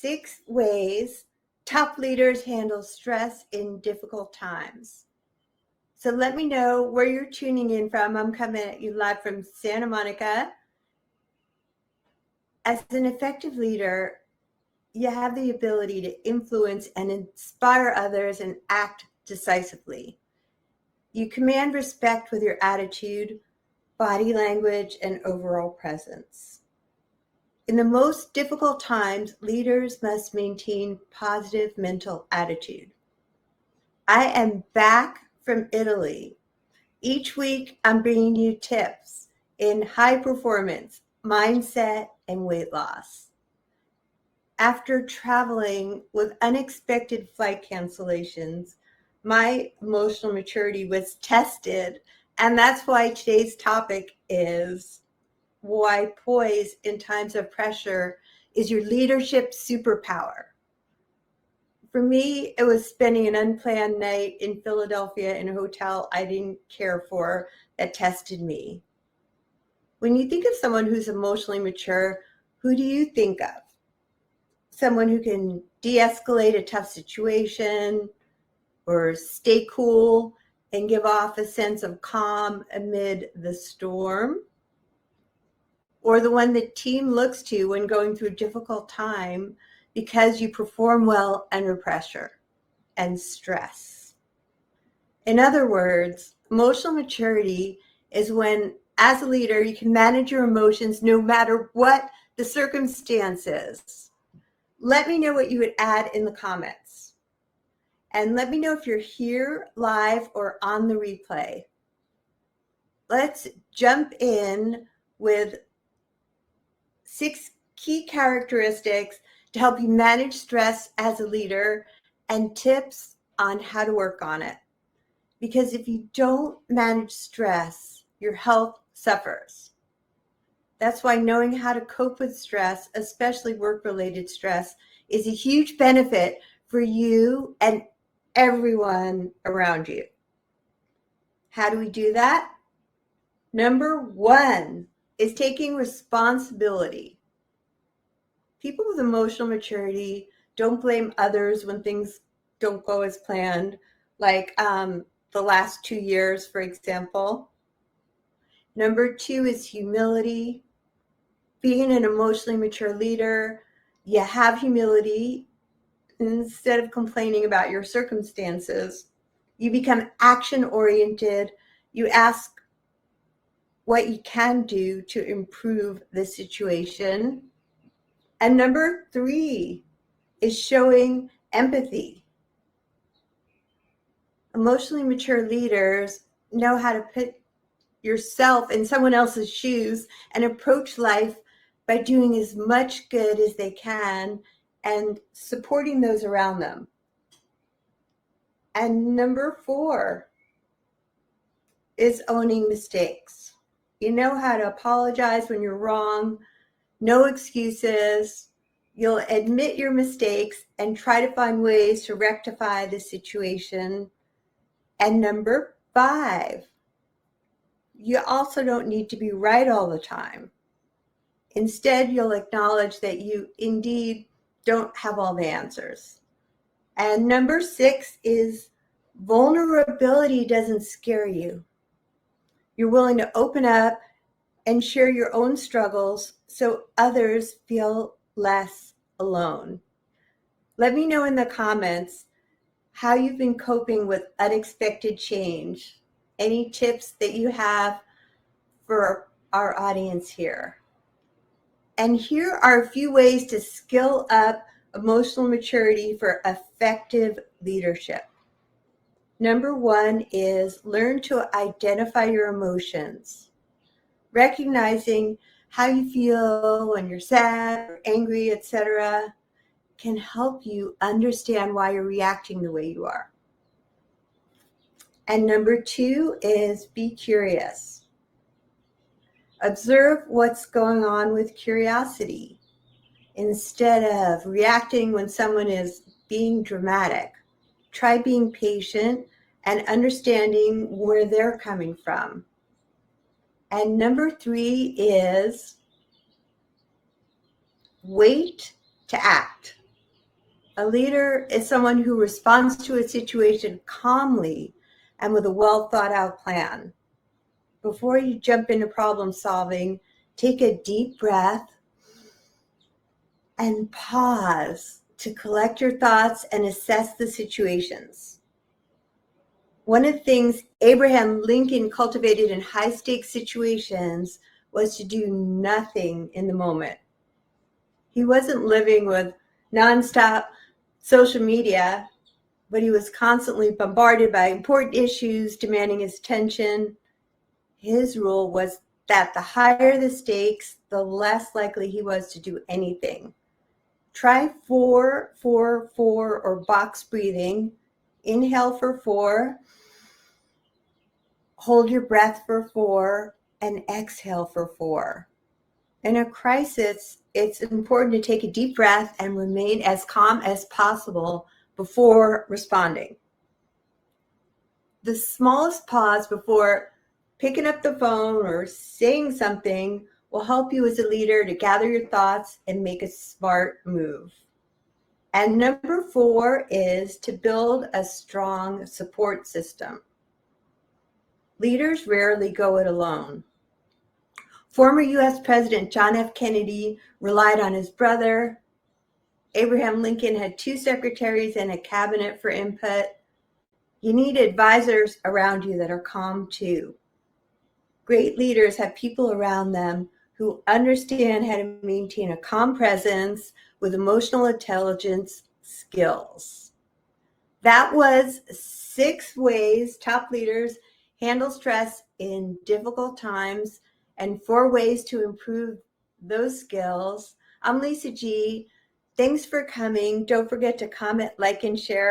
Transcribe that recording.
6 ways top leaders handle stress in difficult times. So let me know where you're tuning in from. I'm coming at you live from Santa Monica. As an effective leader, you have the ability to influence and inspire others and act decisively. You command respect with your attitude, body language, and overall presence. In the most difficult times, leaders must maintain positive mental attitude. I am back from Italy. Each week, I'm bringing you tips in high performance, mindset, and weight loss. After traveling with unexpected flight cancellations, my emotional maturity was tested, and that's why today's topic is why poise in times of pressure is your leadership superpower. For me, it was spending an unplanned night in Philadelphia in a hotel I didn't care for that tested me. When you think of someone who's emotionally mature, who do you think of? Someone who can de-escalate a tough situation or stay cool and give off a sense of calm amid the storm? Or the one the team looks to when going through a difficult time because you perform well under pressure and stress? In other words, emotional maturity is when, as a leader, you can manage your emotions no matter what the circumstances. Let me know what you would add in the comments. And let me know if you're here live or on the replay. Let's jump in with 6 key characteristics to help you manage stress as a leader and tips on how to work on it. Because if you don't manage stress, your health suffers. That's why knowing how to cope with stress, especially work-related stress, is a huge benefit for you and everyone around you. How do we do that? Number 1 is taking responsibility. People with emotional maturity don't blame others when things don't go as planned, like the last 2 years, for example. Number 2 is humility. Being an emotionally mature leader, you have humility. Instead of complaining about your circumstances, you become action-oriented. You ask what you can do to improve the situation. And number 3 is showing empathy. Emotionally mature leaders know how to put yourself in someone else's shoes and approach life by doing as much good as they can and supporting those around them. And number 4 is owning mistakes. You know how to apologize when you're wrong, no excuses. You'll admit your mistakes and try to find ways to rectify the situation. And number 5, you also don't need to be right all the time. Instead, you'll acknowledge that you indeed don't have all the answers. And number 6 is vulnerability doesn't scare you. You're willing to open up and share your own struggles so others feel less alone. Let me know in the comments how you've been coping with unexpected change. Any tips that you have for our audience here. And here are a few ways to skill up emotional maturity for effective leadership. Number 1 is learn to identify your emotions. Recognizing how you feel when you're sad or angry, etc., can help you understand why you're reacting the way you are. And number 2 is be curious. Observe what's going on with curiosity instead of reacting when someone is being dramatic. Try being patient and understanding where they're coming from. And number 3 is wait to act. A leader is someone who responds to a situation calmly and with a well thought out plan. Before you jump into problem solving, take a deep breath and pause to collect your thoughts and assess the situations. One of the things Abraham Lincoln cultivated in high stakes situations was to do nothing in the moment. He wasn't living with nonstop social media, but he was constantly bombarded by important issues demanding his attention. His rule was that the higher the stakes, the less likely he was to do anything. Try 4, 4, 4 or box breathing. Inhale for 4, hold your breath for 4, and exhale for 4. In a crisis, it's important to take a deep breath and remain as calm as possible before responding. The smallest pause before picking up the phone or saying something will help you as a leader to gather your thoughts and make a smart move. And number 4 is to build a strong support system. Leaders rarely go it alone. Former U.S. President John F. Kennedy relied on his brother. Abraham Lincoln had 2 secretaries and a cabinet for input. You need advisors around you that are calm too. Great leaders have people around them who understand how to maintain a calm presence with emotional intelligence skills. That was 6 ways top leaders handle stress in difficult times and 4 ways to improve those skills. I'm Lisa G. Thanks for coming. Don't forget to comment, like, and share.